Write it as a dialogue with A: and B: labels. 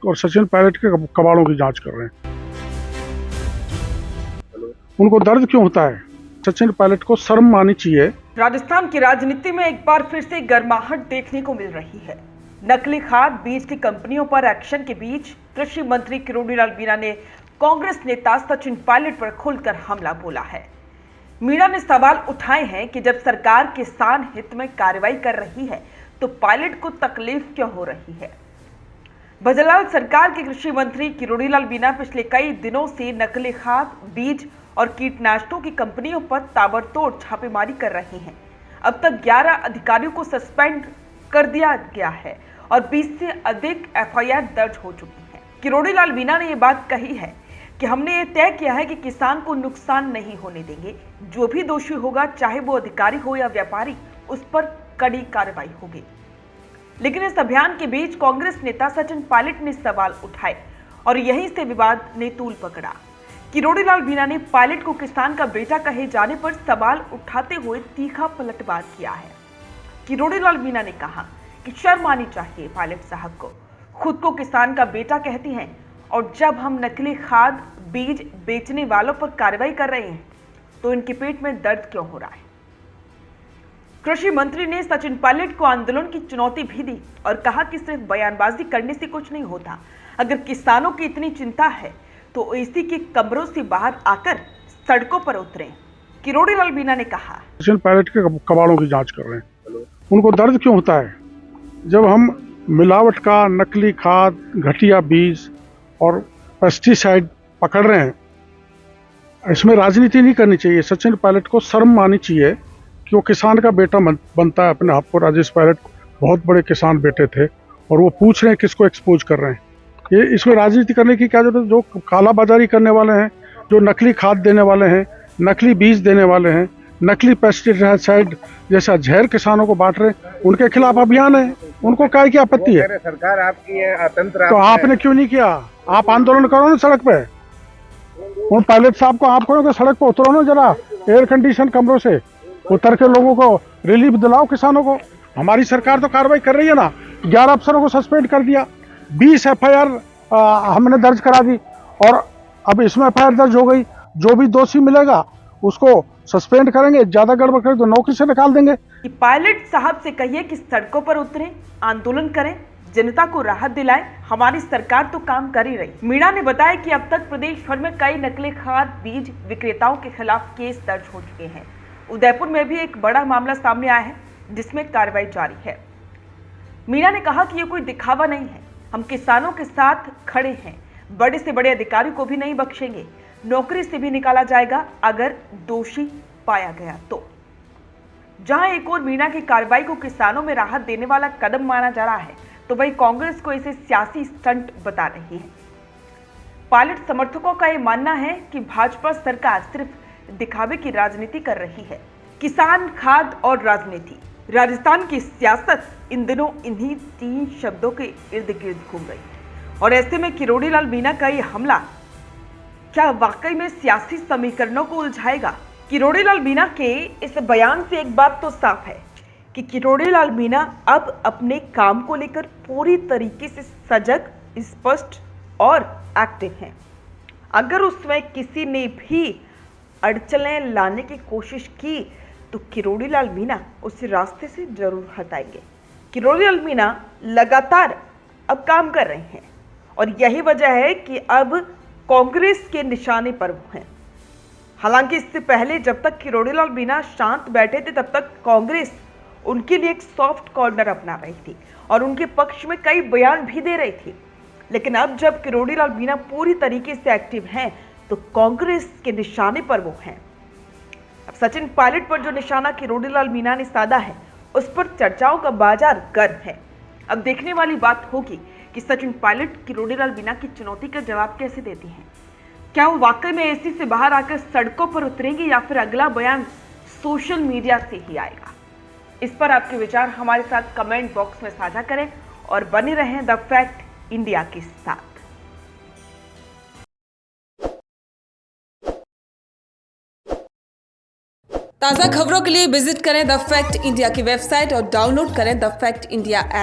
A: और सचिन पायलट के कबाड़ों की जांच कर रहे हैं। उनको दर्द क्यों होता है? सचिन पायलट को शर्म आनी चाहिए।
B: राजस्थान की राजनीति में एक बार फिर से गर्माहट देखने को मिल रही है। नकली खाद बीज की कंपनियों पर एक्शन के बीच कृषि मंत्री किरोड़ीलाल मीणा ने कांग्रेस नेता सचिन पायलट पर खुलकर हमला बोला है। मीणा ने सवाल उठाए हैं कि जब सरकार किसान हित में कार्रवाई कर रही है तो पायलट को तकलीफ क्यों हो रही है। भजनलाल सरकार के कृषि मंत्री किरोड़ीलाल मीणा पिछले कई दिनों से नकली खाद बीज और कीटनाशकों की कंपनियों पर ताबड़तोड़ छापेमारी कर रहे हैं। अब तक 11 अधिकारियों को सस्पेंड कर दिया गया है और 20 से अधिक एफआईआर दर्ज हो चुकी है। किरोड़ीलाल मीणा ने यह बात कही है कि हमने ये तय किया है कि किसान को नुकसान नहीं होने देंगे। जो भी दोषी होगा, चाहे वो अधिकारी हो या व्यापारी, उस पर कड़ी कार्रवाई होगी। लेकिन इस अभियान के बीच कांग्रेस नेता सचिन पायलट ने सवाल उठाए और यहीं से विवाद ने तूल पकड़ा। किरोड़ीलाल मीणा ने पायलट को किसान का बेटा कहे जाने पर सवाल उठाते हुए तीखा पलटवार किया है। किरोड़ीलाल मीणा ने कहा कि शर्म आनी चाहिए पायलट साहब को, खुद को किसान का बेटा कहती हैं, और जब हम नकली खाद बीज बेचने वालों पर कार्रवाई कर रहे हैं तो इनके पेट में दर्द क्यों हो रहा है। कृषि मंत्री ने सचिन पायलट को आंदोलन की चुनौती भी दी और कहा कि सिर्फ बयानबाजी करने से कुछ नहीं होता। अगर किसानों की इतनी चिंता है तो एसी के कमरों से बाहर आकर सड़कों पर उतरें। किरोड़ीलाल मीणा ने कहा,
A: सचिन पायलट के कबाड़ों की जांच कर रहे हैं। उनको दर्द क्यों होता है? जब हम मिलावट का नकली खाद, घटिया बीज और पेस्टिसाइड पकड़ रहे हैं, इसमें राजनीति नहीं करनी चाहिए। सचिन पायलट को शर्म आनी चाहिए कि वो किसान का बेटा बनता है अपने आप को। राजेश पायलट बहुत बड़े किसान बेटे थे और वो पूछ रहे हैं किसको एक्सपोज कर रहे हैं। ये इसमें राजनीति करने की क्या जरूरत है? जो कालाबाजारी करने वाले हैं, जो नकली खाद देने वाले हैं, नकली बीज देने वाले हैं, नकली पेस्टिसाइड जैसा जहर किसानों को बांट रहे हैं, उनके खिलाफ अभियान है। उनको क्या की आपत्ति है?
C: सरकार आपकी है, अतंत्र
A: तो आपने क्यों नहीं किया? आप आंदोलन करो ना सड़क पे। उन पायलट साहब को आप करो कि सड़क पे उतरो ना, जरा एयर कंडीशन कमरों से उतर के लोगों को रिलीफ दिलाओ किसानों को। हमारी सरकार तो कार्रवाई कर रही है ना। 11 अफसरों को सस्पेंड कर दिया, 20 एफआईआर हमने दर्ज करा दी और अब इसमें एफआईआर दर्ज हो गई। जो भी दोषी मिलेगा उसको सस्पेंड करेंगे, ज्यादा गड़बड़ करे तो नौकरी से निकाल देंगे।
B: पायलट साहब से कहिए कि सड़कों पर उतरें, आंदोलन करें, जनता को राहत दिलाएं। हमारी सरकार तो काम कर ही रही। मीणा ने बताया कि अब तक प्रदेश भर में कई नकली खाद बीज विक्रेताओं के खिलाफ केस दर्ज हो चुके हैं। उदयपुर में भी एक बड़ा मामला सामने आया है जिसमें कार्रवाई जारी है। मीणा ने कहा कि ये कोई दिखावा नहीं है, हम किसानों के साथ खड़े हैं। बड़े से बड़े अधिकारी को भी नहीं बख्शेंगे, नौकरी से भी निकाला जाएगा अगर दोषी पाया गया तो। जहां एक और मीणा की कार्रवाई को किसानों में राहत देने वाला कदम माना जा रहा है, तो वही कांग्रेस को इसे सियासी स्टंट बता रही है। पायलट समर्थकों का यह मानना है कि भाजपा सरकार सिर्फ दिखावे की राजनीति कर रही है। किसान, खाद और राजनीति, राजस्थान की सियासत इन दिनों इन्हीं 3 शब्दों के इर्द गिर्द घूम रही है। और ऐसे में किरोड़ीलाल मीणा का ये हमला क्या वाकई में सियासी समीकरणों को उलझाएगा? किरोड़ीलाल मीणा के इस बयान से एक बात तो साफ है कि किरोड़ीलाल मीणा अब अपने काम को लेकर पूरी तरीके से सजग, स्पष्ट और एक्टिव हैं। अगर उसमें किसी ने भी अड़चनें लाने की कोशिश की तो किरोड़ीलाल मीणा उसे रास्ते से जरूर हटाएंगे। किरोड़ीलाल मीणा लगातार अब काम कर रहे हैं और यही वजह है कि अब कांग्रेस के निशाने पर वो हैं। हालांकि इससे पहले जब तक किरोड़ीलाल मीणा शांत बैठे थे तब तक कांग्रेस उनके लिए एक सॉफ्ट कॉर्नर अपना रही थी और उनके पक्ष में कई बयान भी दे रही थी। लेकिन अब जब किरोड़ीलाल मीणा पूरी तरीके से एक्टिव हैं तो कांग्रेस के निशाने पर वो हैं। अब सचिन पायलट पर जो निशाना किरोड़ीलाल मीणा ने साधा है उस पर चर्चाओं का बाजार गर्म है। अब देखने वाली बात होगी कि सचिन पायलट किरोड़ीलाल मीणा की चुनौती का जवाब कैसे देती हैं। क्या वो वाकई में एसी से बाहर आकर सड़कों पर उतरेंगे या फिर अगला बयान सोशल मीडिया से ही आएगा? इस पर आपके विचार हमारे साथ कमेंट बॉक्स में साझा करें और बने रहें द फैक्ट इंडिया के साथ।
D: ताज़ा खबरों के लिए विजिट करें द फैक्ट इंडिया की वेबसाइट और डाउनलोड करें द फैक्ट इंडिया ऐप।